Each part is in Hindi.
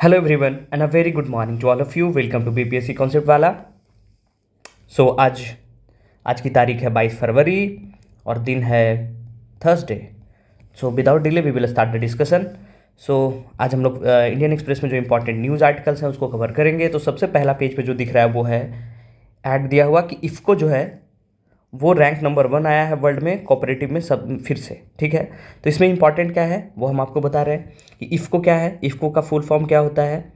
Hello everyone and a very good morning to all of you. Welcome to BPSC concept वाला. सो आज की तारीख है 22 फरवरी और दिन है Thursday. So without delay we will start the discussion. So आज हम लोग इंडियन एक्सप्रेस में जो इंपॉर्टेंट न्यूज़ आर्टिकल्स हैं उसको कवर करेंगे. तो सबसे पहला पेज पे जो दिख रहा है वो है ऐड दिया हुआ कि इफ़को जो है वो रैंक नंबर 1 आया है वर्ल्ड में कोऑपरेटिव में सब फिर से. ठीक है, तो इसमें इंपॉर्टेंट क्या है वो हम आपको बता रहे हैं कि इफ़को क्या है. इफ़को का फुल फॉर्म क्या होता है,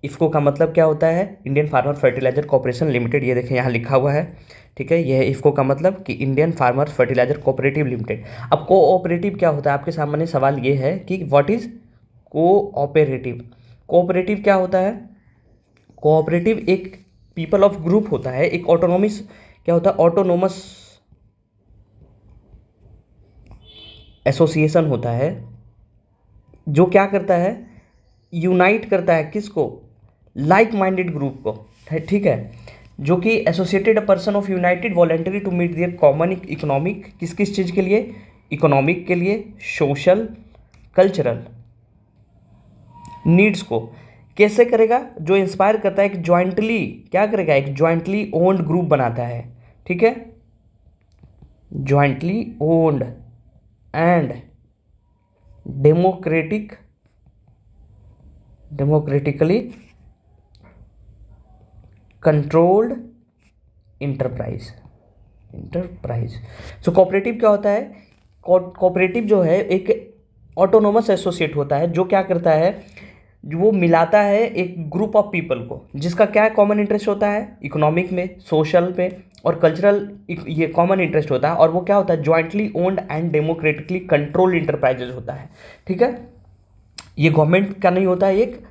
इफ़को का मतलब क्या होता है, Indian farmer fertiliser corporation limited. ये देखें यहाँ लिखा हुआ है. ठीक है, यह है इफ़को का मतलब कि Indian farmer fertiliser cooperative limited. अब कोऑपरेटिव क्या होता है, आपके सामने सवाल ये है कि व्हाट इज़ कोऑपरेटिव. कोऑपरेटिव क्या होता है, कोऑपरेटिव एक पीपल ऑफ ग्रुप होता है, एक ऑटोनोमस क्या होता है, ऑटोनोमस एसोसिएशन होता है जो क्या करता है, यूनाइट करता है किसको, लाइक माइंडेड ग्रुप को. ठीक है, जो कि associated a person of united voluntary to meet their common economic, किस किस चीज़ के लिए, इकोनॉमिक के लिए, सोशल कल्चरल नीड्स को. कैसे करेगा, जो इंस्पायर करता है एक जॉइंटली क्या करेगा, एक जॉइंटली ओन्ड ग्रुप बनाता है. ठीक है, jointly owned and democratically controlled enterprise. So cooperative क्या होता है, कोऑपरेटिव जो है एक ऑटोनोमस एसोसिएट होता है जो क्या करता है, जो वो मिलाता है एक ग्रुप ऑफ पीपल को जिसका क्या कॉमन इंटरेस्ट होता है, इकोनॉमिक में, सोशल में और कल्चरल, ये कॉमन इंटरेस्ट होता है. और वो क्या होता है, jointly owned and democratically controlled enterprises होता है. ठीक है, ये गवर्नमेंट का नहीं होता है. एक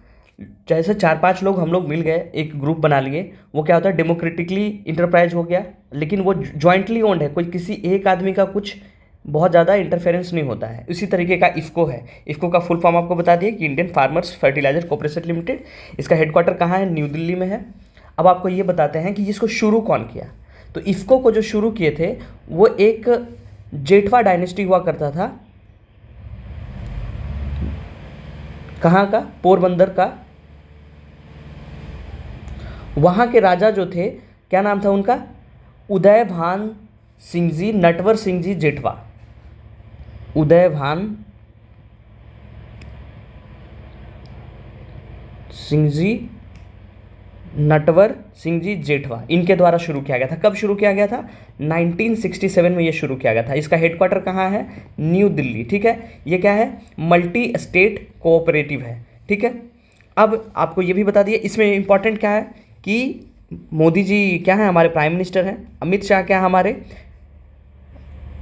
जैसे 4-5 लोग हम लोग मिल गए, एक ग्रुप बना लिए, वो क्या होता है, डेमोक्रेटिकली इंटरप्राइज हो गया, लेकिन वो जॉइंटली ओन्ड है, कोई किसी एक आदमी का कुछ बहुत ज़्यादा इंटरफेरेंस नहीं होता है. इसी तरीके का इफ़को है. इफ़को का फुल फॉर्म आपको बता दिए कि Indian farmers fertiliser corporation limited. इसका हेडक्वार्टर कहाँ है, न्यू दिल्ली में है. अब आपको ये बताते हैं कि इसको शुरू कौन किया. तो इफ़को को जो शुरू किए थे वो एक जेठवा डायनेस्टी हुआ करता था. कहाँ का, पोरबंदर का. वहाँ के राजा जो थे, क्या नाम था उनका, उदयभान सिंह जी, नटवर सिंह जी जेठवा. उदयभान सिंह जी, नटवर सिंह जी जेठवा, इनके द्वारा शुरू किया गया था. कब शुरू किया गया था, 1967 में ये शुरू किया गया था. इसका हेडक्वार्टर कहाँ है, न्यू दिल्ली. ठीक है, ये क्या है, मल्टी स्टेट कोऑपरेटिव है. ठीक है, अब आपको ये भी बता दिए, इसमें इंपॉर्टेंट क्या है कि मोदी जी क्या है, हमारे प्राइम मिनिस्टर हैं. अमित शाह क्या है, हमारे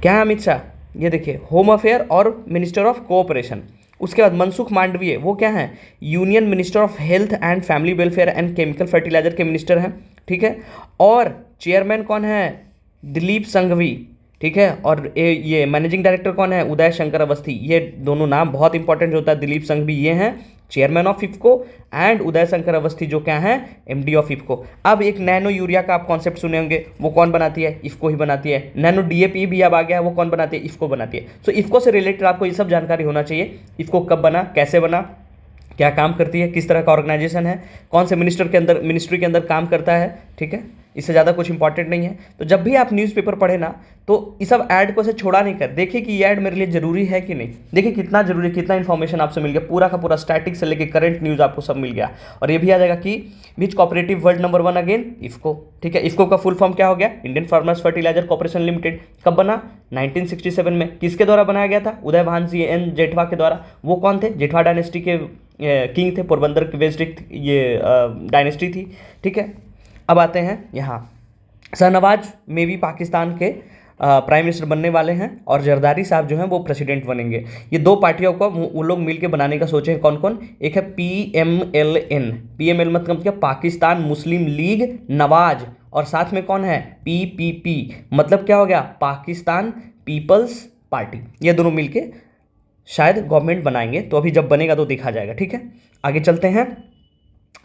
क्या है, अमित शाह, ये देखिए होम अफेयर और मिनिस्टर ऑफ कोऑपरेशन. उसके बाद मनसुख मांडविय, वो क्या है, union minister of health and family welfare and chemical fertiliser के मिनिस्टर हैं. ठीक है, और चेयरमैन कौन है, दिलीप संघवी. ठीक है, और ये मैनेजिंग डायरेक्टर कौन है, उदय शंकर अवस्थी. ये दोनों नाम बहुत इंपॉर्टेंट होता है. दिलीप संघवी ये हैं chairman of IFFCO and Uday Shankar Awasthi जो क्या है, एमडी ऑफ इफ़को. अब एक नैनो यूरिया का आप कॉन्सेप्ट सुने होंगे, वो कौन बनाती है, इफ़को ही बनाती है. नैनो डीएपी भी अब आ गया है, वो कौन बनाती है, इफ़को बनाती है. सो इफ़को से रिलेटेड आपको ये सब जानकारी होना चाहिए. इफ़को कब बना, कैसे बना, क्या काम करती है, किस तरह का ऑर्गेनाइजेशन है, कौन से मिनिस्ट्री के अंदर काम करता है. ठीक है, इससे ज़्यादा कुछ इंपॉर्टेंट नहीं है. तो जब भी आप न्यूज़पेपर पढ़े ना, तो इस सब ऐड को से छोड़ा नहीं कर, देखिए कि ये ऐड मेरे लिए ज़रूरी है कि नहीं. देखिए कितना जरूरी है, कितना इन्फॉर्मेशन आपसे मिल गया, पूरा का पूरा स्टैटिक से लेकर करंट न्यूज़ आपको सब मिल गया. और ये भी आ जाएगा कि which cooperative world number 1 again, IFFCO. ठीक है, इफ़को का फुल फॉर्म क्या हो गया, Indian farmers fertiliser corporation limited. कब बना, 1967 में. किसके द्वारा बनाया गया था, उदयभान सिंह एन जेठवा के द्वारा. वो कौन थे, जेठवा डायनेस्टी के किंग थे, पोरबंदर के वेस्ट ये डायनेस्टी थी. ठीक है, अब आते हैं यहाँ, शाहनवाज में भी पाकिस्तान के प्राइम मिनिस्टर बनने वाले हैं और जरदारी साहब जो हैं वो प्रेसिडेंट बनेंगे. ये दो पार्टियों को वो लोग मिलकर बनाने का सोचे हैं. कौन कौन, एक है PMLN, PML मतलब क्या, पाकिस्तान मुस्लिम लीग नवाज, और साथ में कौन है, PPP मतलब क्या हो गया, पाकिस्तान पीपल्स पार्टी. ये दोनों मिलके शायद गवर्नमेंट बनाएंगे. तो अभी जब बनेगा तो देखा जाएगा. ठीक है, आगे चलते हैं.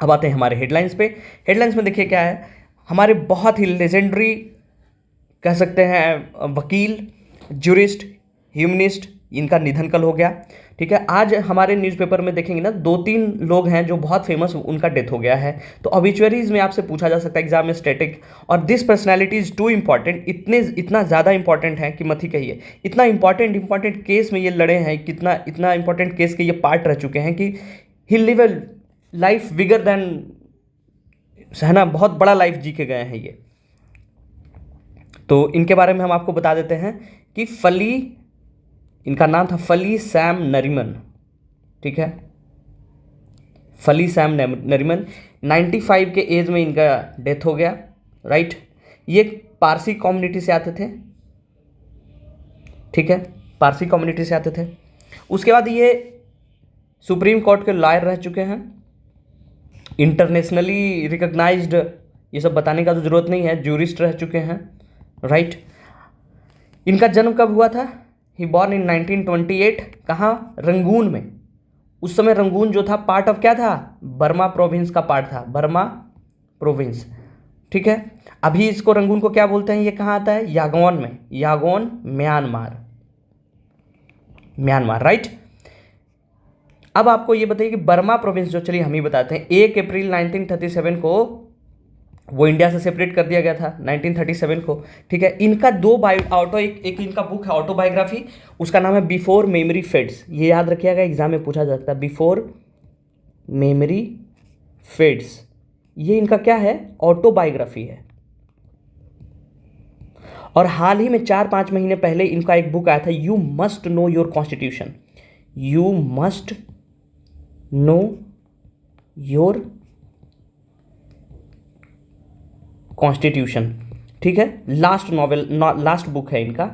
अब आते हैं हमारे हेडलाइंस पे. हेडलाइंस में देखिए क्या है, हमारे बहुत ही लेजेंडरी कह सकते हैं वकील, ज्यूरिस्ट, ह्यूमनिस्ट, इनका निधन कल हो गया. ठीक है। आज हमारे न्यूज़पेपर में देखेंगे ना, 2-3 लोग हैं जो बहुत फेमस, उनका डेथ हो गया है। तो ऑबिचुअरीज में आपसे पूछा जा सकता है एग्जाम में स्टैटिक, और this personality is two important, इतना ज़्यादा इंपॉर्टेंट है कि मत ही कहिए। इतना इंपॉर्टेंट केस में ये लड़े हैं, इतना इंपॉर्टेंट केस के ये पार्ट रह चुके हैं कि he live A life bigger than, है ना, बहुत बड़ा लाइफ जी के गए हैं ये। तो इनके बारे में हम आपको बता देते हैं कि इनका नाम था फली सैम नरीमन, ठीक है, फली सैम नरीमन। 95 के एज में इनका डेथ हो गया, राइट। ये पारसी कम्युनिटी से आते थे, ठीक है, पारसी कम्युनिटी से आते थे। उसके बाद ये सुप्रीम कोर्ट के लॉयर रह चुके हैं, इंटरनेशनली रिकॉग्नाइज्ड, ये सब बताने का तो ज़रूरत नहीं है, जूरिस्ट रह चुके हैं, राइट। इनका जन्म कब हुआ था? ही बॉर्न इन 1928। कहाँ? रंगून में। उस समय रंगून जो था पार्ट ऑफ क्या था? बर्मा प्रोविंस का पार्ट था, बर्मा प्रोविंस, ठीक है। अभी इसको रंगून को क्या बोलते हैं? ये कहाँ आता है? यागोन में, यागोन म्यांमार, राइट। अब आपको ये बताइए कि बर्मा प्रोविंस जो, चलिए हम ही बताते हैं, 1 अप्रैल 1937 को वो इंडिया से सेपरेट कर दिया गया था, 1937 को, ठीक है। इनका एक इनका बुक है ऑटोबायोग्राफी, उसका नाम है बिफोर मेमोरी फेड्स। ये याद रखिएगा, एग्जाम में पूछा जा सकता है, बिफोर मेमोरी फेड्स। ये इनका क्या है? ऑटोबायोग्राफी है। और हाल ही में 4-5 महीने पहले इनका एक बुक आया था, you must know your constitution, you must know your constitution, ठीक है। लास्ट बुक है इनका,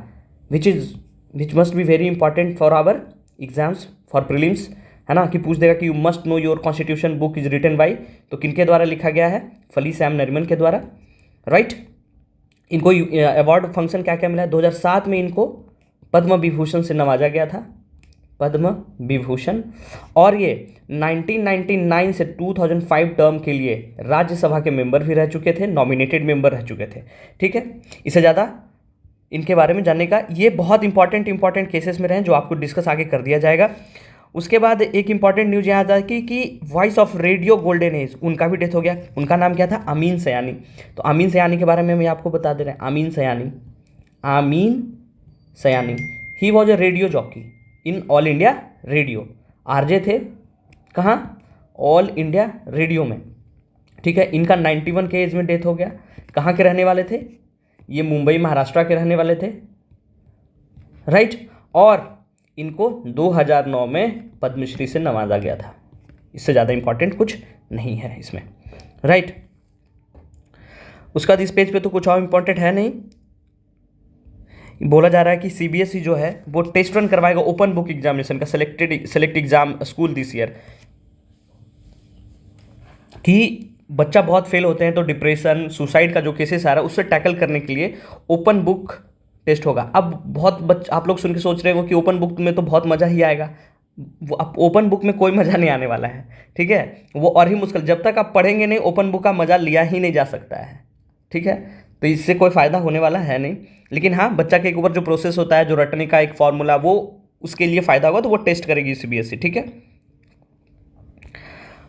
which must be very important for our exams, for prelims, है ना, कि पूछ देगा कि you must know your constitution book is written by, तो किनके द्वारा लिखा गया है? फली सैम नरीमन के द्वारा, राइट। इनको अवार्ड फंक्शन क्या क्या मिला है? 2007 में इनको पद्म विभूषण से नवाजा गया था, पद्म विभूषण। और ये 1999 से 2005 टर्म के लिए राज्यसभा के मेंबर भी रह चुके थे, नॉमिनेटेड मेंबर रह चुके थे, ठीक है। इससे ज़्यादा इनके बारे में जानने का, ये बहुत इंपॉर्टेंट केसेस में रहे जो आपको डिस्कस आगे कर दिया जाएगा। उसके बाद एक इंपॉर्टेंट न्यूज़ यहाँ था कि voice of radio golden age, उनका भी डेथ हो गया। उनका नाम क्या था? अमीन सयानी। तो अमीन सयानी के बारे में हम आपको बता दे रहे हैं, Amin Sayani, he was a radio jockey in all India radio, RJ थे, कहाँ? ऑल इंडिया रेडियो में, ठीक है। इनका 91 के एज में डेथ हो गया। कहाँ के रहने वाले थे? ये मुंबई महाराष्ट्र के रहने वाले थे, राइट। और इनको 2009 में पद्मश्री से नवाजा गया था। इससे ज़्यादा इंपॉर्टेंट कुछ नहीं है इसमें, राइट। उसका इस पेज पे तो कुछ और इंपॉर्टेंट है नहीं। बोला जा रहा है कि सीबीएसई जो है वो टेस्ट रन करवाएगा ओपन बुक एग्जामिनेशन का, select exam school this year, कि बच्चा बहुत फेल होते हैं तो डिप्रेशन, सुसाइड का जो केसेस आ रहा है उससे टैकल करने के लिए ओपन बुक टेस्ट होगा। अब आप लोग सुन के सोच रहे हो कि ओपन बुक में तो बहुत मज़ा ही आएगा। अब ओपन बुक में कोई मज़ा नहीं आने वाला है, ठीक है। वो और ही मुश्किल, जब तक आप पढ़ेंगे नहीं ओपन बुक का मज़ा लिया ही नहीं जा सकता है, ठीक है। तो इससे कोई फ़ायदा होने वाला है नहीं। लेकिन हाँ, बच्चा के ऊपर जो प्रोसेस होता है, जो रटने का एक फॉर्मूला, वो उसके लिए फ़ायदा होगा, तो वो टेस्ट करेगी सीबीएसई, ठीक है।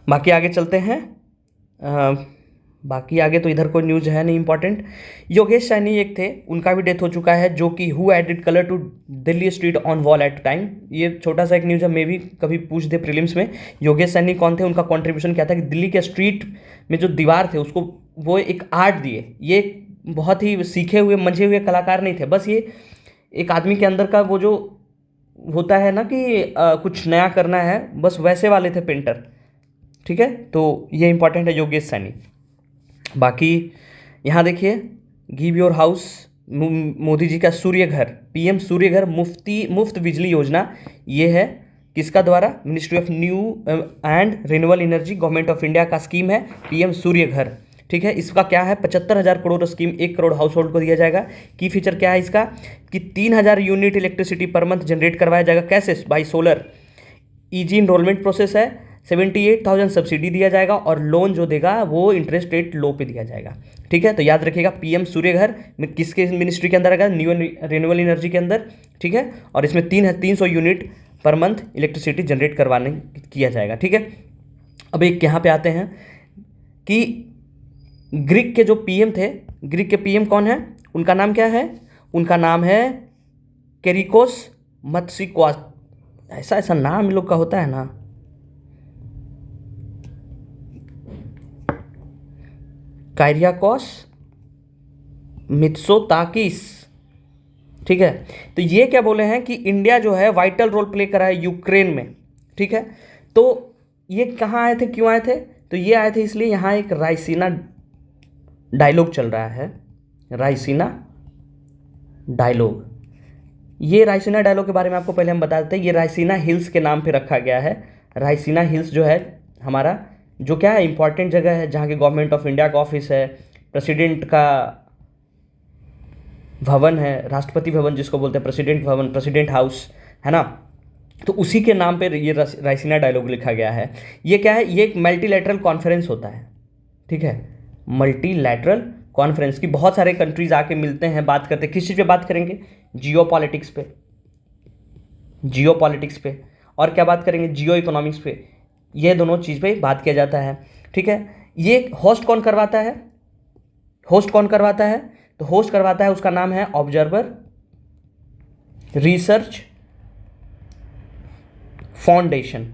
बाकी आगे चलते हैं। बाकी आगे तो इधर कोई न्यूज़ है नहीं इंपॉर्टेंट। योगेश सैनी एक थे, उनका भी डेथ हो चुका है, जो कि who added colour to Delhi street on wall at time. ये छोटा सा एक न्यूज़ है, मे भी कभी पूछ दे प्रीलिम्स में। योगेश सैनी कौन थे? उनका कंट्रीब्यूशन क्या था कि दिल्ली के स्ट्रीट में जो दीवार थे उसको वो एक आर्ट दिए। ये बहुत ही सीखे हुए मंझे हुए कलाकार नहीं थे, बस ये एक आदमी के अंदर का वो जो होता है ना कि कुछ नया करना है, बस वैसे वाले थे पेंटर, ठीक है। तो ये इंपॉर्टेंट है योगेश सैनी। बाकी यहाँ देखिए, give your house, Modi ji का सूर्य घर, पीएम सूर्य घर मुफ्त बिजली योजना, ये है किसका द्वारा? Ministry of new and renewable energy, government of India का स्कीम है पीएम सूर्य घर, ठीक है। इसका क्या है? 75,000 crore scheme 1 crore house hold को दिया जाएगा। की फीचर क्या है इसका? कि 3,000 यूनिट इलेक्ट्रिसिटी पर मंथ जनरेट करवाया जाएगा। कैसे? By solar. Easy enrolment process है। 78,000 सब्सिडी दिया जाएगा, और लोन जो देगा वो इंटरेस्ट रेट लो पे दिया जाएगा, ठीक है। तो याद रखिएगा, पीएम सूर्य घर में किसके मिनिस्ट्री के अंदर आएगा? न्यू रिन्यूएबल एनर्जी के अंदर, ठीक है। और इसमें 300 unit per month electricity generate करवाने किया जाएगा, ठीक है। अब एक यहाँ पे आते हैं कि ग्रीक के जो पीएम थे, ग्रीक के पीएम कौन है, उनका नाम क्या है, उनका नाम है केरिकोस मत्सिक्वास, ऐसा ऐसा नाम इन लोग का होता है ना, कायरियाकोस मित्सोताकिस, ठीक है। तो ये क्या बोले हैं कि इंडिया जो है वाइटल रोल प्ले कर रहा है यूक्रेन में, ठीक है। तो ये कहाँ आए थे, क्यों आए थे, तो ये आए थे इसलिए यहाँ एक रायसीना डायलॉग चल रहा है, रायसीना डायलॉग। ये रायसीना डायलॉग के बारे में आपको पहले हम बता देते हैं, ये रायसीना हिल्स के नाम पे रखा गया है। रायसीना हिल्स जो है हमारा जो क्या है इंपॉर्टेंट जगह है, जहाँ की गवर्नमेंट ऑफ इंडिया का ऑफिस है, प्रेसिडेंट का भवन है, राष्ट्रपति भवन जिसको बोलते हैं, प्रेसिडेंट भवन, प्रेसिडेंट हाउस, है ना। तो उसी के नाम पे ये रायसीना डायलॉग लिखा गया है। ये क्या है, ये एक मल्टीलैटरल कॉन्फ्रेंस होता है, ठीक है, मल्टीलैटरल कॉन्फ्रेंस की बहुत सारे कंट्रीज आके मिलते हैं, बात करते हैं। किस चीज़ पे बात करेंगे, जियो पॉलिटिक्स पे, जियो पॉलिटिक्स पे, और क्या बात करेंगे, जियो इकोनॉमिक्स पे, ये दोनों चीज़ पे बात किया जाता है, ठीक है। ये होस्ट कौन करवाता है, होस्ट कौन करवाता है, तो होस्ट करवाता है, उसका नाम है observer research foundation,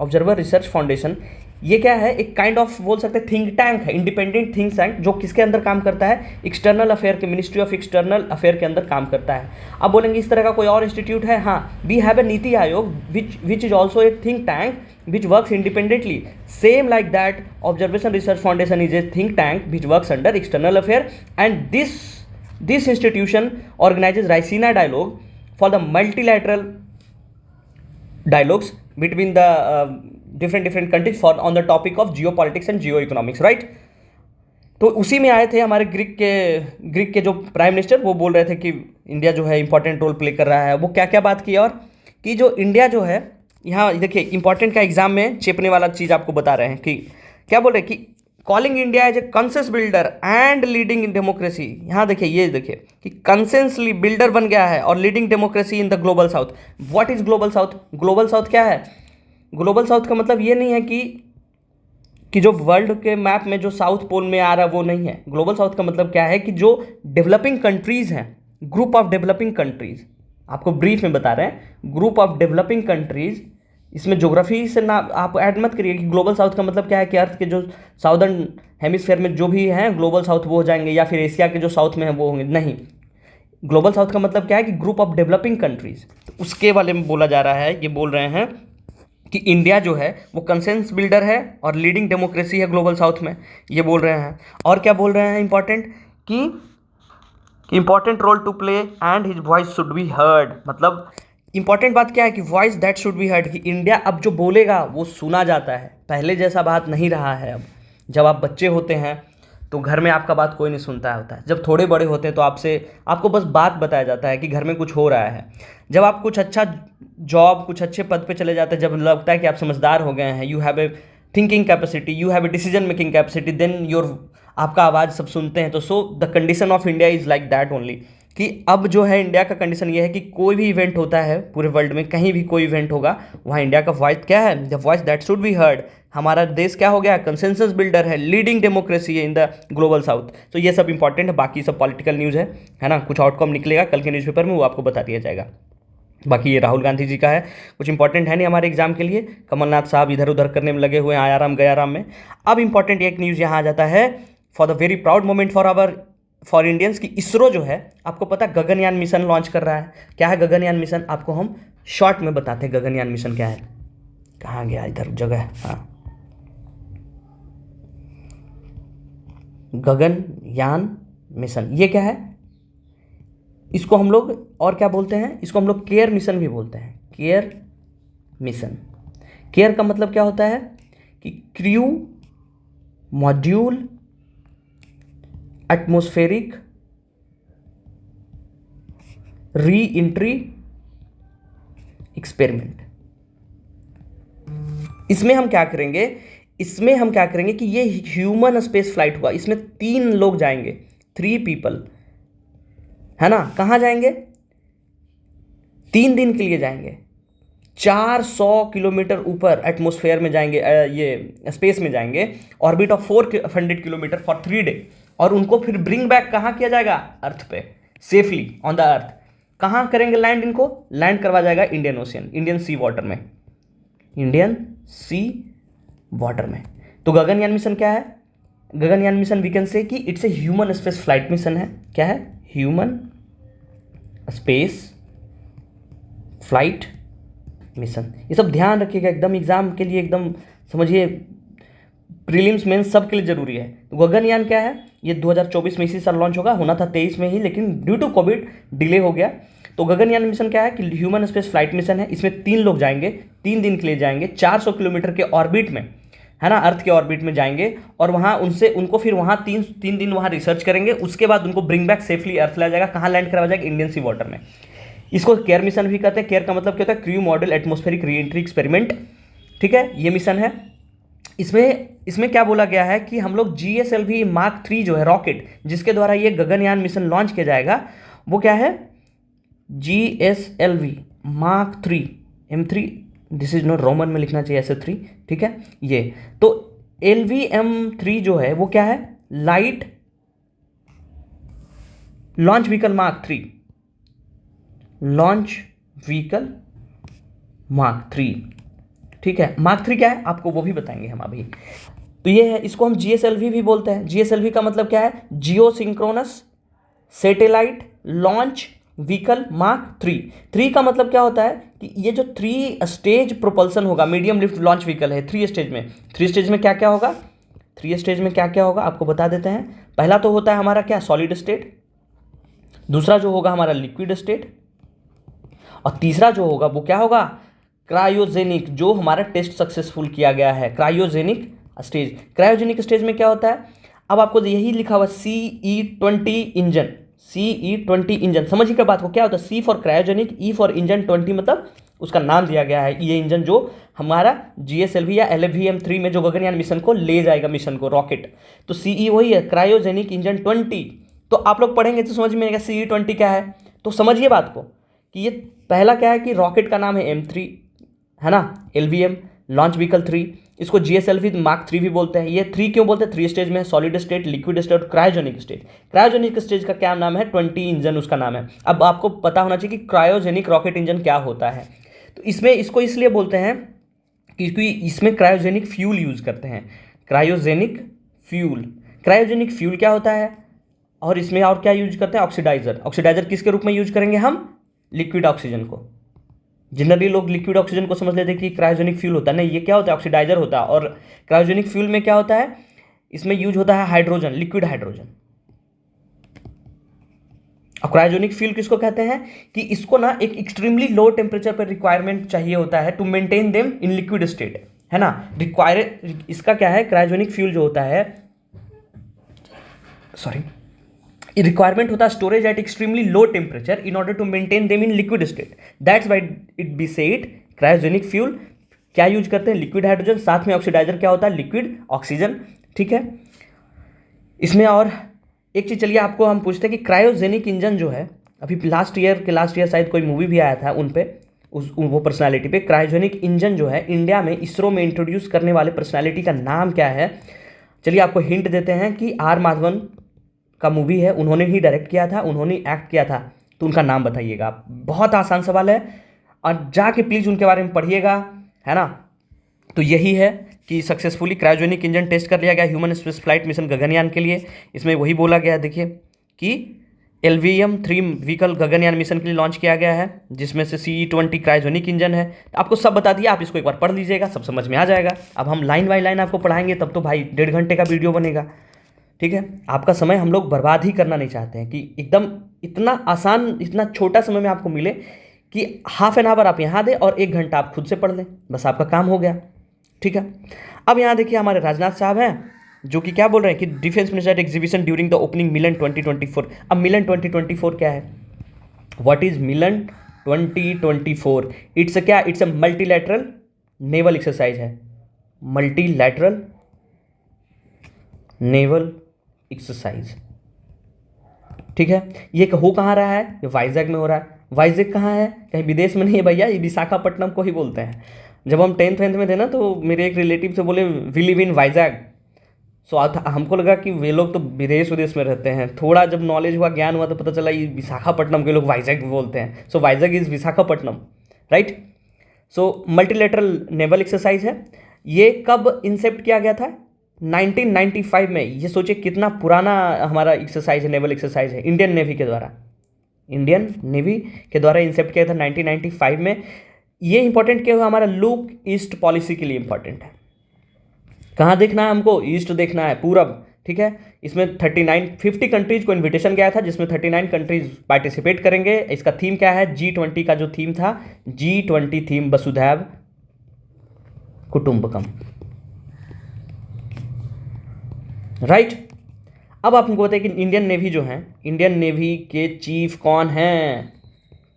observer research foundation. ये क्या है, एक काइंड ऑफ बोल सकते हैं थिंक टैंक है, इंडिपेंडेंट थिंक टैंक, जो किसके अंदर काम करता है, एक्सटर्नल अफेयर के, मिनिस्ट्री ऑफ एक्सटर्नल अफेयर के अंदर काम करता है। अब बोलेंगे इस तरह का कोई और इंस्टीट्यूट है, हाँ, we have a NITI Aayog which is also a think tank which works independently, same like that observation research foundation is a think tank which works under external affair, and this institution organizes Raisina dialogue for the multilateral dialogues between the different countries for on the topic of geopolitics and geoeconomics, right। तो उसी में आए थे हमारे ग्रीक के जो प्राइम मिनिस्टर, वो बोल रहे थे कि इंडिया जो है इंपॉर्टेंट रोल प्ले कर रहा है। वो क्या क्या बात की, और कि जो इंडिया जो है, यहाँ देखिए इंपॉर्टेंट का एग्जाम में चेपने वाला चीज़ आपको बता रहे हैं कि क्या बोल रहे हैं कि calling India as a consensus builder and leading in democracy. यहाँ देखिए, ये देखिए कि कंसेंस बिल्डर बन गया है और leading democracy in the global south. What is global south, global south क्या है, ग्लोबल साउथ का मतलब ये नहीं है कि जो वर्ल्ड के मैप में जो साउथ पोल में आ रहा है वो नहीं है। ग्लोबल साउथ का मतलब क्या है कि जो डेवलपिंग कंट्रीज़ हैं, ग्रुप ऑफ डेवलपिंग कंट्रीज़, आपको ब्रीफ में बता रहे हैं, ग्रुप ऑफ डेवलपिंग कंट्रीज़। इसमें ज्योग्राफी से ना आप ऐड मत करिए कि ग्लोबल साउथ का मतलब क्या है कि अर्थ के जो साउदर्न हेमिस्फेयर में जो भी हैं ग्लोबल साउथ वो हो जाएंगे, या फिर एशिया के जो साउथ में हैं वो होंगे, नहीं। ग्लोबल साउथ का मतलब क्या है कि ग्रुप ऑफ डेवलपिंग कंट्रीज़, तो उसके बारे में बोला जा रहा है। ये बोल रहे हैं कि इंडिया जो है वो कंसेंस बिल्डर है और लीडिंग डेमोक्रेसी है ग्लोबल साउथ में, ये बोल रहे हैं। और क्या बोल रहे हैं इंपॉर्टेंट, कि important role to play and his voice should be heard. मतलब इंपॉर्टेंट बात क्या है कि voice that should be heard, कि इंडिया अब जो बोलेगा वो सुना जाता है। पहले जैसा बात नहीं रहा है अब। जब आप बच्चे होते हैं तो घर में आपका बात कोई नहीं सुनता होता है। जब थोड़े बड़े होते हैं तो आपको बस बात बताया जाता है कि घर में कुछ हो रहा है। जब आप कुछ अच्छा जॉब, कुछ अच्छे पद पे चले जाते हैं, जब लगता है कि आप समझदार हो गए हैं, you have a thinking capacity, you have a decision making capacity, then आपका आवाज़ सब सुनते हैं। तो so the condition of India is like that only, कि अब जो है इंडिया का कंडीशन ये है कि कोई भी इवेंट होता है पूरे वर्ल्ड में, कहीं भी कोई इवेंट होगा, वहाँ इंडिया का वॉइस क्या है, the voice that should be heard. हमारा देश क्या हो गया, कंसेंसस बिल्डर है, लीडिंग डेमोक्रेसी है इन द ग्लोबल साउथ। तो ये सब इंपॉर्टेंट है, बाकी सब पॉलिटिकल न्यूज़ है ना। कुछ आउटकम निकलेगा कल के न्यूज़पेपर में, वो आपको बता दिया जाएगा। बाकी ये राहुल गांधी जी का है, कुछ इंपॉर्टेंट है नहीं हमारे एग्जाम के लिए। कमलनाथ साहब इधर उधर करने में लगे हुए हैं, आयाराम गयाराम में। अब इंपॉर्टेंट एक न्यूज़ यहाँ आ जाता है, for the very proud moment for Indians, की इसरो जो है, आपको पता है गगनयान मिशन लॉन्च कर रहा है। क्या है गगनयान मिशन, आपको हम शॉर्ट में बताते हैं गगनयान मिशन क्या है। कहाँ गया इधर जगह, हाँ, गगनयान मिशन ये क्या है, इसको हम लोग और क्या बोलते हैं, इसको हम लोग केयर मिशन भी बोलते हैं। केयर मिशन, केयर का मतलब क्या होता है कि crew module atmospheric re entry experiment. इसमें हम क्या करेंगे, कि ये ह्यूमन स्पेस फ्लाइट हुआ, इसमें 3 लोग जाएंगे, 3 पीपल, है ना। कहाँ जाएंगे, 3 दिन के लिए जाएंगे, 400 किलोमीटर ऊपर एटमॉस्फेयर में जाएंगे, ये स्पेस में जाएंगे, orbit of 400 kilometre for 3 day, और उनको फिर ब्रिंग बैक कहाँ किया जाएगा, अर्थ पे, सेफली ऑन द अर्थ। कहाँ करेंगे लैंड, इनको लैंड करवा जाएगा इंडियन ओशियन, इंडियन सी वाटर में, इंडियन सी वाटर में। तो गगनयान मिशन क्या है, Gaganyaan mission we can say कि it's a human space flight mission है। क्या है, ह्यूमन स्पेस फ्लाइट मिशन। ये सब ध्यान रखिएगा, एकदम एग्जाम के लिए एकदम समझिए, प्रीलिम्स मेंस सब के लिए जरूरी है। तो गगनयान क्या है, ये 2024 में इसी साल लॉन्च होना था 23 में ही, लेकिन ड्यू टू कोविड डिले हो गया। तो गगनयान मिशन क्या है कि ह्यूमन स्पेस फ्लाइट मिशन है। इसमें 3 लोग जाएंगे, 3 दिन के लिए जाएंगे, 400 किलोमीटर के ऑर्बिट में, है ना, अर्थ के ऑर्बिट में जाएंगे, और वहाँ उनको फिर वहाँ तीन दिन वहाँ रिसर्च करेंगे। उसके बाद उनको ब्रिंग बैक सेफली अर्थ लाया जाएगा। कहाँ लैंड करवाया जाएगा, इंडियन सी वाटर में। इसको केयर मिशन भी कहते हैं। केयर का मतलब क्या होता है, crew model atmospheric re-entry experiment, ठीक है, ये मिशन है। इसमें क्या बोला गया है कि हम लोग GSLV Mark 3 जो है रॉकेट, जिसके द्वारा ये गगनयान मिशन लॉन्च किया जाएगा, वो क्या है, GSLV Mark 3 M3, this is not Roman में लिखना चाहिए ऐसे 3, ठीक है। ये तो LVM-3 जो है वो क्या है, light launch vehicle Mark 3, launch vehicle Mark 3, ठीक है। Mark 3 क्या है आपको वो भी बताएंगे हम अभी। तो ये है, इसको हम GSLV भी बोलते हैं। GSLV का मतलब क्या है, geosynchronous satellite launch vehicle Mark 3 का मतलब क्या होता है कि ये जो 3 स्टेज प्रोपल्सन होगा, मीडियम लिफ्ट लॉन्च व्हीकल है 3 स्टेज में। 3 स्टेज में क्या क्या होगा, 3 स्टेज में क्या क्या होगा आपको बता देते हैं। पहला तो होता है हमारा क्या, सॉलिड स्टेट, दूसरा जो होगा हमारा लिक्विड स्टेट, और तीसरा जो होगा वो क्या होगा, क्रायोजेनिक, जो हमारा टेस्ट सक्सेसफुल किया गया है, क्रायोजेनिक स्टेज। क्रायोजेनिक स्टेज में क्या होता है, अब आपको यही लिखा हुआ CE20 इंजन, CE20 इंजन, समझिए क्या बात को, क्या होता है, C for cryogenic, E for engine, 20 मतलब उसका नाम दिया गया है। ये इंजन जो हमारा GSLV या LVM-3 में जो गगनयान मिशन को ले जाएगा, मिशन को, रॉकेट, तो CE वही है, क्रायोजेनिक इंजन 20। तो आप लोग पढ़ेंगे तो समझ में आएगा CE20 क्या है। तो समझिए बात को कि ये पहला क्या है कि रॉकेट का नाम है M3, है ना, LVM लॉन्च व्हीकल 3, इसको GSLV Mark 3 भी बोलते हैं। ये 3 क्यों बोलते हैं, 3 स्टेज में, सॉलिड स्टेट, लिक्विड स्टेट और क्रायोजेनिक स्टेज। क्रायोजेनिक स्टेज का क्या नाम है, 20 इंजन उसका नाम है। अब आपको पता होना चाहिए कि क्रायोजेनिक रॉकेट इंजन क्या होता है। तो इसमें इसको इसलिए बोलते हैं क्योंकि इसमें क्रायोजेनिक फ्यूल यूज करते हैं, क्रायोजेनिक फ्यूल। क्रायोजेनिक फ्यूल क्या होता है, और इसमें और क्या यूज करते हैं, ऑक्सीडाइजर। ऑक्सीडाइजर किसके रूप में यूज करेंगे हम, लिक्विड ऑक्सीजन को। जनरली लोग लिक्विड ऑक्सीजन को समझ लेते हैं कि क्रायोजेनिक फ्यूल होता है, नहीं, ये क्या होता है, ऑक्सीडाइजर होता है। और क्रायोजेनिक फ्यूल में क्या होता है, इसमें यूज होता है हाइड्रोजन, लिक्विड हाइड्रोजन। और क्रायोजेनिक फ्यूल किसको कहते हैं कि इसको ना एक एक्सट्रीमली लो टेम्परेचर पर रिक्वायरमेंट चाहिए होता है to maintain them in liquid state, है ना। इसका क्या है, क्रायोजेनिक फ्यूल जो होता है, सॉरी, रिक्वायरमेंट होता है storage at extremely low temperature in order to maintain them in liquid state, that's why it be said cryogenic fuel. क्या यूज करते हैं, लिक्विड हाइड्रोजन, साथ में ऑक्सीडाइजर क्या होता है, लिक्विड ऑक्सीजन, ठीक है। इसमें और एक चीज, चलिए आपको हम पूछते हैं कि क्रायोजेनिक इंजन जो है, अभी लास्ट ईयर शायद कोई मूवी भी आया था उन पे, वो पर्सनालिटी पे, क्रायोजेनिक इंजन जो है इंडिया में इसरो में इंट्रोड्यूस करने वाले पर्सनालिटी का नाम क्या है। चलिए आपको हिंट देते हैं कि R माधवन का मूवी है, उन्होंने ही डायरेक्ट किया था, उन्होंने एक्ट किया था, तो उनका नाम बताइएगा आप। बहुत आसान सवाल है, और जाके प्लीज़ उनके बारे में पढ़िएगा, है ना। तो यही है कि सक्सेसफुली क्रायोजेनिक इंजन टेस्ट कर लिया गया human space flight mission Gaganyaan के लिए। इसमें वही बोला गया है, देखिए कि LVM-3 व्हीकल गगनयान मिशन के लिए लॉन्च किया गया है, जिसमें से CE20 क्रायोजेनिक इंजन है। आपको सब बता दिया, आप इसको एक बार पढ़ लीजिएगा, सब समझ में आ जाएगा। अब हम लाइन बाय लाइन आपको पढ़ाएंगे, तब तो भाई 1.5 घंटे का वीडियो बनेगा, ठीक है। आपका समय हम लोग बर्बाद ही करना नहीं चाहते हैं कि एकदम इतना आसान, इतना छोटा समय में आपको मिले कि हाफ एन आवर आप यहाँ दें और 1 घंटा आप खुद से पढ़ लें, बस आपका काम हो गया, ठीक है। अब यहाँ देखिए हमारे राजनाथ साहब हैं, जो कि क्या बोल रहे हैं कि defence minister exhibition during the opening Milan 2024। अब मिलन 2024 क्या है, व्हाट इज मिलन 2024? इट्स क्या, it's a multilateral naval exercise है, मल्टीलैटरल नेवल एक्सरसाइज, ठीक है। ये हो कहाँ रहा है, ये वाइजैग में हो रहा है। वाइजैक कहाँ है? कहीं विदेश में नहीं है भैया, ये विशाखापट्टनम को ही बोलते हैं। जब हम 10th में थे ना, तो मेरे एक रिलेटिव से बोले वी लिव इन वाइजैक। सो हमको लगा कि वे लोग तो विदेश विदेश में रहते हैं। थोड़ा जब नॉलेज हुआ, ज्ञान हुआ, तो पता चला ये विशाखापट्टनम के लोग वाइजैक बोलते हैं। So Vizag is Visakhapatnam, right. So multilateral naval exercise है। ये कब इंसेप्ट किया गया था? 1995 में। ये सोचिए कितना पुराना हमारा एक्सरसाइज है, नेवल एक्सरसाइज है, इंडियन नेवी के द्वारा। इंडियन नेवी के द्वारा इंसेप्ट किया था 1995 में। ये इंपॉर्टेंट क्या हुआ? हमारा लुक ईस्ट पॉलिसी के लिए इंपॉर्टेंट है। कहाँ देखना है हमको? ईस्ट देखना है, पूरब, ठीक है। इसमें 50 कंट्रीज को इन्विटेशन गया था, जिसमें 39 कंट्रीज पार्टिसिपेट करेंगे। इसका थीम क्या है? G20 का जो थीम था, G20 थीम वसुधैव कुटुंबकम, राइट। अब आप हमको बताइए कि इंडियन नेवी जो है, इंडियन नेवी के चीफ कौन हैं?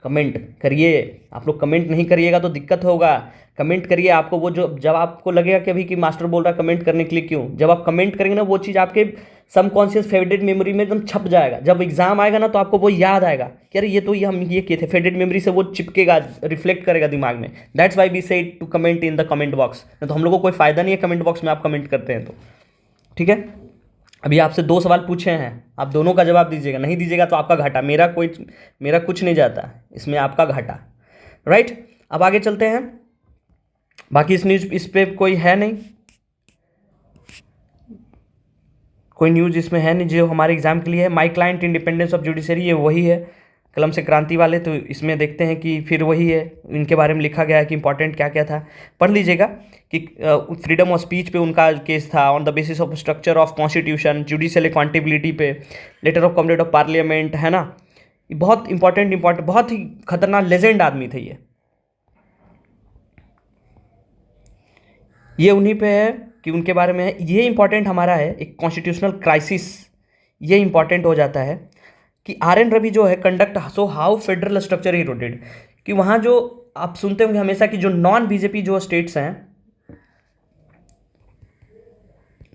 कमेंट करिए। आप लोग कमेंट नहीं करिएगा तो दिक्कत होगा। कमेंट करिए। आपको वो जो, जब आपको लगेगा कि अभी कि मास्टर बोल रहा है कमेंट करने के लिए, क्यों? जब आप कमेंट करेंगे ना, वो चीज़ आपके सबकॉन्शियस फेवरेट मेमोरी में एकदम छप जाएगा। जब एग्जाम आएगा ना, तो आपको वो याद आएगा कि अरे ये तो ये हम ये किए थे। फेवरेट मेमोरी से वो चिपकेगा, रिफ्लेक्ट करेगा दिमाग में। That's why we say to comment in the comment box. तो हम लोग को कोई फायदा नहीं है कमेंट बॉक्स में आप कमेंट करते हैं तो, ठीक है। अभी आपसे 2 सवाल पूछे हैं, आप दोनों का जवाब दीजिएगा। नहीं दीजिएगा तो आपका घाटा, मेरा कुछ नहीं जाता इसमें, आपका घाटा, राइट। अब आगे चलते हैं। बाकी इस पे कोई है नहीं, कोई न्यूज़ इसमें है नहीं जो हमारे एग्जाम के लिए है। My client independence of judiciary, ये वही है, कलम से क्रांति वाले। तो इसमें देखते हैं कि फिर वही है, इनके बारे में लिखा गया है कि इंपॉर्टेंट क्या क्या था। पढ़ लीजिएगा कि फ्रीडम ऑफ स्पीच पे उनका केस था, on the basis of structure of constitution, judicial accountability पे, letter of comrade of parliament, है ना। ये बहुत इंपॉर्टेंट बहुत ही खतरनाक लेजेंड आदमी थे ये उन्हीं पे है कि उनके बारे में है। ये इंपॉर्टेंट हमारा है, एक कॉन्स्टिट्यूशनल क्राइसिस, ये इंपॉर्टेंट हो जाता है कि R.N. रवि जो है conduct so how federal structure he rotated, कि वहाँ जो आप सुनते होंगे हमेशा कि जो नॉन बीजेपी जो स्टेट्स हैं,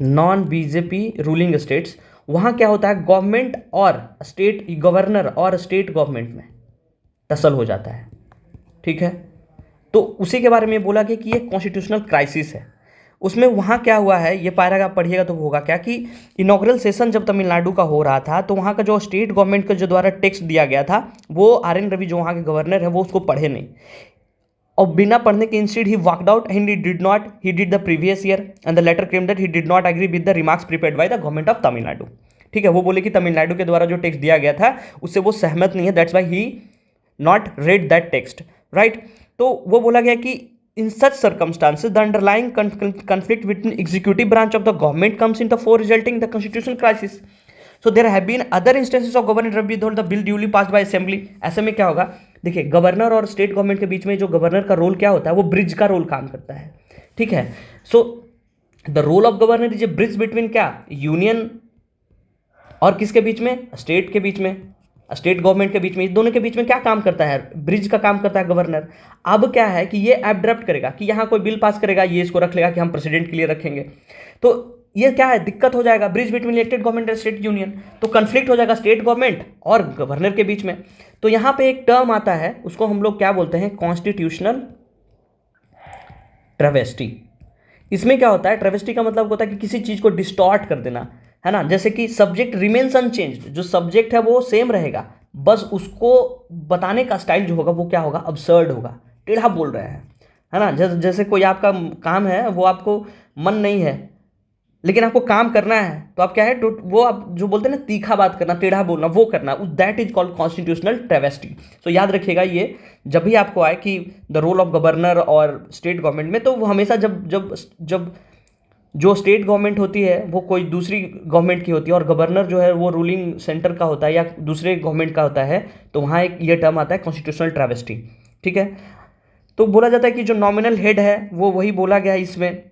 नॉन बीजेपी रूलिंग स्टेट्स, वहाँ क्या होता है, गवर्नमेंट और स्टेट गवर्नर और स्टेट गवर्नमेंट में टसल हो जाता है, ठीक है। तो उसी के बारे में बोला गया कि ये कॉन्स्टिट्यूशनल क्राइसिस है। उसमें वहाँ क्या हुआ है, ये पैराग्राफ पढ़िएगा तो होगा क्या कि इनॉग्रल सेशन जब तमिलनाडु का हो रहा था, तो वहाँ का जो स्टेट गवर्नमेंट का जो द्वारा टेक्स्ट दिया गया था, वो R.N. रवि जो वहाँ के गवर्नर है वो उसको पढ़े नहीं, और बिना पढ़ने के instead he walked out and he did the previous year and the letter claim that he did not agree with the remarks prepared by the government of Tamil Nadu, ठीक है। वो बोले कि तमिलनाडु के द्वारा जो टेक्स्ट दिया गया था उससे वो सहमत नहीं है, that's why he not read that text, right. तो वो बोला गया कि in such circumstances the underlying conflict between executive branch of the government comes into force, resulting in the constitutional crisis. So there have been other instances of Governor Ravi though the bill duly passed by assembly. ऐसे में क्या होगा, देखिए गवर्नर और स्टेट गवर्नमेंट के बीच में जो गवर्नर का रोल क्या होता है, वो ब्रिज का रोल काम करता है, ठीक है। So the role of governor is a bridge between क्या, यूनियन और किसके बीच में, स्टेट के बीच में, स्टेट गवर्नमेंट के बीच में। इस दोनों के बीच में क्या काम करता है, ब्रिज का काम करता है गवर्नर। अब क्या है कि ये एब्ड्रप्ट करेगा कि यहाँ कोई बिल पास करेगा, ये इसको रख लेगा कि हम प्रेसिडेंट के लिए रखेंगे, तो ये क्या है, दिक्कत हो जाएगा, bridge between elected government and state union, तो कन्फ्लिक्ट हो जाएगा स्टेट गवर्नमेंट और गवर्नर के बीच में। तो यहाँ पे एक टर्म आता है, उसको हम लोग क्या बोलते हैं, कॉन्स्टिट्यूशनल ट्रेवेस्टी। इसमें क्या होता है, ट्रेवेस्टी का मतलब होता है कि किसी चीज़ को डिस्टॉर्ट कर देना, है ना। जैसे कि सब्जेक्ट रिमेन्स अनचेंज्ड, जो सब्जेक्ट है वो सेम रहेगा, बस उसको बताने का स्टाइल जो होगा वो क्या होगा, अब्सर्ड होगा, टेढ़ा बोल रहे हैं, है ना। जैसे कोई आपका काम है, वो आपको मन नहीं है लेकिन आपको काम करना है, तो आप क्या है, तो वो आप जो बोलते हैं ना तीखा बात करना, टेढ़ा बोलना, वो करना, that is called constitutional travesty. So याद रखिएगा ये, जब भी आपको आए कि द रोल ऑफ गवर्नर और स्टेट गवर्नमेंट में, तो वो हमेशा जब जो स्टेट गवर्नमेंट होती है वो कोई दूसरी गवर्नमेंट की होती है और गवर्नर जो है वो रूलिंग सेंटर का होता है या दूसरे गवर्नमेंट का होता है, तो वहाँ एक ये टर्म आता है कॉन्स्टिट्यूशनल ट्रेवेस्टी, ठीक है। तो बोला जाता है कि जो नॉमिनल हेड है वो वही बोला गया है इसमें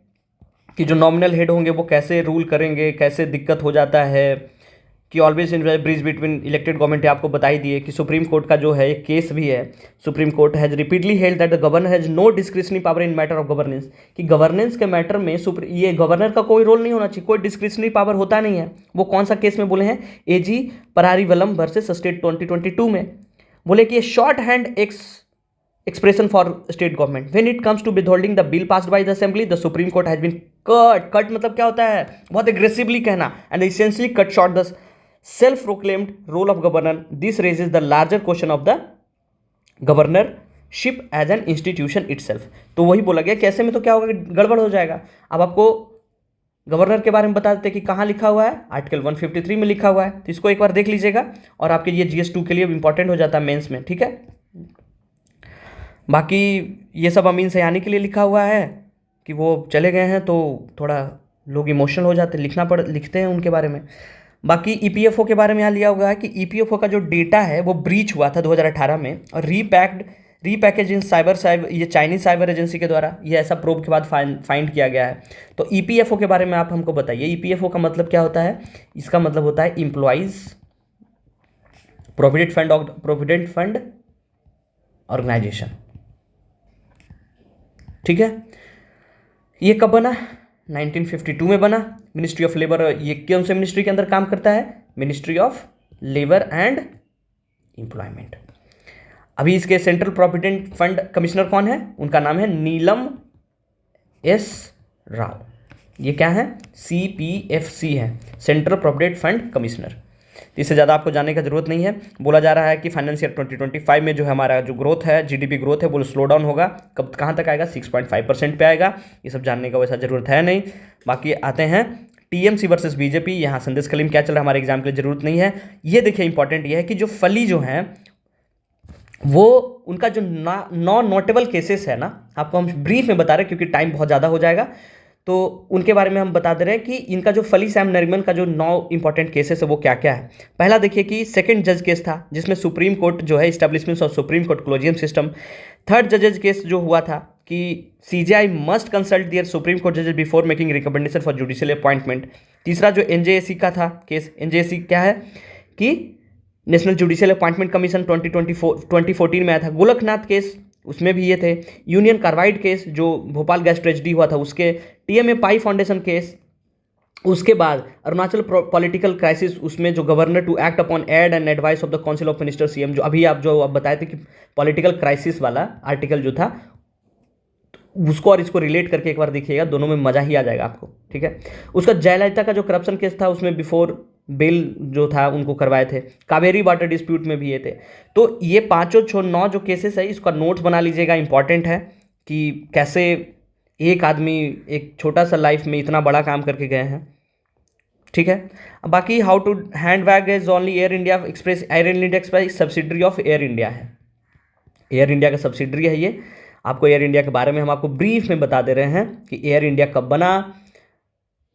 कि जो नॉमिनल हेड होंगे वो कैसे रूल करेंगे, कैसे दिक्कत हो जाता है कि always in bridge between elected government. आपको बताई दिए कि सुप्रीम कोर्ट का जो है एक केस भी है, supreme court has repeatedly held that the governor has no discretionary power in matter of governance, कि गवर्नेंस के मैटर में ये गवर्नर का कोई रोल नहीं होना चाहिए, कोई डिस्क्रिशनरी पावर होता नहीं है। वो कौन सा केस में बोले हैं, AG परारीवलम वर्सेस स्टेट 2022 में। बोले कि short hand expression for state government when it comes to withholding the bill passed by the assembly the supreme court has been cut मतलब क्या होता है, बहुत aggressively कहना, and essentially cut short the self proclaimed role of governor. This raises the larger question of the governorship as an institution itself. तो वही बोला गया कैसे में तो क्या होगा, गड़बड़ हो जाएगा। अब आपको गवर्नर के बारे में बता देते हैं कि कहाँ लिखा हुआ है, आर्टिकल 153 में लिखा हुआ है, तो इसको एक बार देख लीजिएगा और आपके ये GS2 के लिए इंपॉर्टेंट हो जाता है मेंस में, ठीक है। बाकी ये सब अमीन सयानी के लिए लिखा हुआ है कि वो चले गए हैं तो थोड़ा लोग इमोशनल हो जाते, लिखते हैं उनके बारे में। बाकी EPFO के बारे में यहाँ लिया हुआ है कि EPFO का जो डेटा है वो ब्रीच हुआ था 2018 में और रीपैकेज इन साइबर ये चाइनीज साइबर एजेंसी के द्वारा, ये ऐसा प्रोब के बाद फाइंड किया गया है। तो EPFO के बारे में आप हमको बताइए, EPFO का मतलब क्या होता है? इसका मतलब होता है एम्प्लॉइज प्रोविडेंट फंड ऑर्गेनाइजेशन, ठीक है। ये कब बना? 1952 में बना। मिनिस्ट्री ऑफ लेबर, ये कौन से मिनिस्ट्री के अंदर काम करता है? Ministry of labour and employment. अभी इसके सेंट्रल प्रोविडेंट फंड कमिश्नर कौन है? उनका नाम है नीलम एस राव। ये क्या है? CPFC है, सेंट्रल प्रोविडेंट फंड कमिश्नर। इससे ज़्यादा आपको जानने का जरूरत नहीं है। बोला जा रहा है कि फाइनेंशियल 2025 में जो है हमारा जो ग्रोथ है, GDP ग्रोथ है, वो स्लो डाउन होगा। कब कहाँ तक आएगा? 6.5% पे आएगा। ये सब जानने का वैसा जरूरत है नहीं। बाकी आते हैं TMC वर्सेस BJP। यहाँ संदेश कलीम क्या चल रहा है हमारे एग्जाम के लिए जरूरत नहीं है। ये देखिए इंपॉर्टेंट ये है कि जो फली जो है वो उनका जो नॉन नोटेबल केसेस है ना, आपको हम ब्रीफ में बता रहे हैं क्योंकि टाइम बहुत ज़्यादा हो जाएगा, तो उनके बारे में हम बता दे रहे हैं कि इनका जो फली सैम नरीमन का जो 9 इंपॉर्टेंट केसेस है वो क्या क्या है। पहला देखिए कि सेकंड जज केस था जिसमें सुप्रीम कोर्ट जो है establishment of supreme court collegium system. Third जजेज केस जो हुआ था कि CJI must consult their supreme court जजेज before making recommendation for judicial appointment. तीसरा जो NJAC का था केस, NJAC क्या है कि नेशनल जुडिशियल अपॉइंटमेंट कमीशन 2014 में आया था। गोलकनाथ केस, उसमें भी ये थे। यूनियन कार्बाइड केस जो भोपाल गैस ट्रेजेडी हुआ था उसके। TMA Pai foundation case. उसके बाद अरुणाचल पॉलिटिकल क्राइसिस, उसमें जो governor to act upon aid and advice of the council of minister CM, जो अभी आप बताए थे कि पॉलिटिकल क्राइसिस वाला आर्टिकल जो था उसको और इसको रिलेट करके एक बार देखिएगा, दोनों में मजा ही आ जाएगा आपको, ठीक है। उसका जयललिता का जो करप्शन केस था उसमें बिफोर बेल जो था उनको करवाए थे। कावेरी वाटर डिस्प्यूट में भी ये थे। तो ये 9 जो केसेस है इसका नोट्स बना लीजिएगा, इंपॉर्टेंट है कि कैसे एक आदमी एक छोटा सा लाइफ में इतना बड़ा काम करके गए हैं, ठीक है। बाकी how to hand bag is only Air India Express. Air India Express subsidiary of Air India है, एयर इंडिया का सब्सिडरी है ये। आपको एयर इंडिया के बारे में हम आपको ब्रीफ में बता दे रहे हैं कि एयर इंडिया कब बना,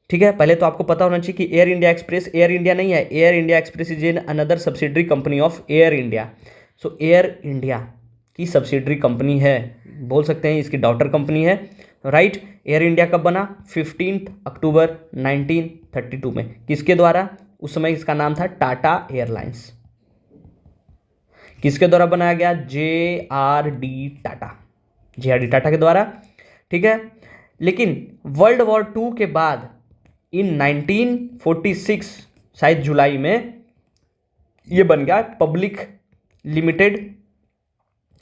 ठीक है। पहले तो आपको पता होना चाहिए कि air India Express Air India नहीं है, Air India express is an another subsidiary company of Air India. So air India की सब्सिडरी कंपनी है, बोल सकते हैं इसकी डॉटर कंपनी है, राइट। एयर इंडिया कब बना? 15 अक्टूबर 1932 में। किसके द्वारा? उस समय इसका नाम था टाटा एयरलाइंस। किसके द्वारा बनाया गया? JRD टाटा के द्वारा, ठीक है। लेकिन वर्ल्ड वॉर 2 के बाद इन 1946 शायद जुलाई में ये बन गया पब्लिक लिमिटेड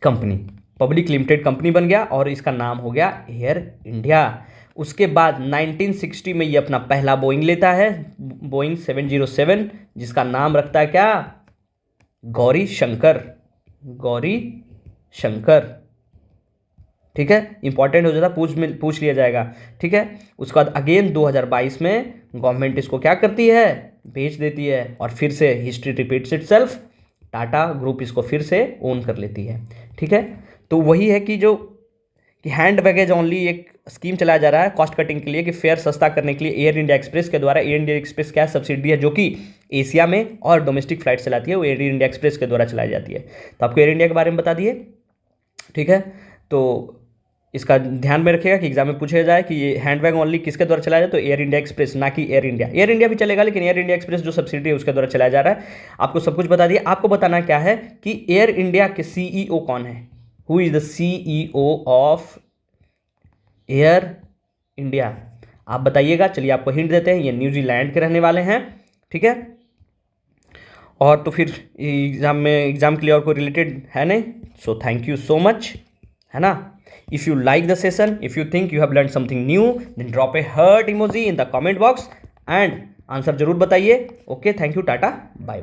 कंपनी बन गया और इसका नाम हो गया एयर इंडिया। उसके बाद 1960 में ये अपना पहला बोइंग लेता है, बोइंग 707, जिसका नाम रखता है क्या? गौरी शंकर, ठीक है। इंपॉर्टेंट हो जाता, पूछ लिया जाएगा, ठीक है। उसके बाद अगेन 2022 में गवर्नमेंट इसको क्या करती है? बेच देती है और फिर से history repeats itself, Tata group इसको फिर से ओन कर लेती है, ठीक है। तो वही है कि हैंड बैगेज ओनली एक स्कीम चलाया जा रहा है कॉस्ट कटिंग के लिए, कि फेयर सस्ता करने के लिए एयर इंडिया एक्सप्रेस के द्वारा। एयर इंडिया एक्सप्रेस क्या सब्सिडी है जो कि एशिया में और डोमेस्टिक फ्लाइट चलाती है, वो एयर इंडिया एक्सप्रेस के द्वारा चलाई जाती है। तो आपको एयर इंडिया के बारे में बता दिए, ठीक है। तो इसका ध्यान में रखिएगा कि एग्जाम में पूछा जाए कि ये हैंडबैग ओनली किसके द्वारा चलाया जाए, तो एयर इंडिया एक्सप्रेस, ना कि एयर इंडिया। एयर इंडिया भी चलेगा लेकिन एयर इंडिया एक्सप्रेस जो सब्सिडी है उसके द्वारा चलाया जा रहा है। आपको सब कुछ बता दिया। आपको बताना क्या है कि एयर इंडिया के CEO कौन है? Who is the CEO of Air India? आप बताइएगा। चलिए आपको हिंट देते हैं, ये न्यूजीलैंड के रहने वाले हैं, ठीक है। और तो फिर एग्ज़ाम के लिए और कोई रिलेटेड है नहीं. So thank you so much, है ना. If you like the session, if you think you have learn something new, then drop a heart emoji in the comment box and answer जरूर बताइए. Okay, thank you, tata, bye.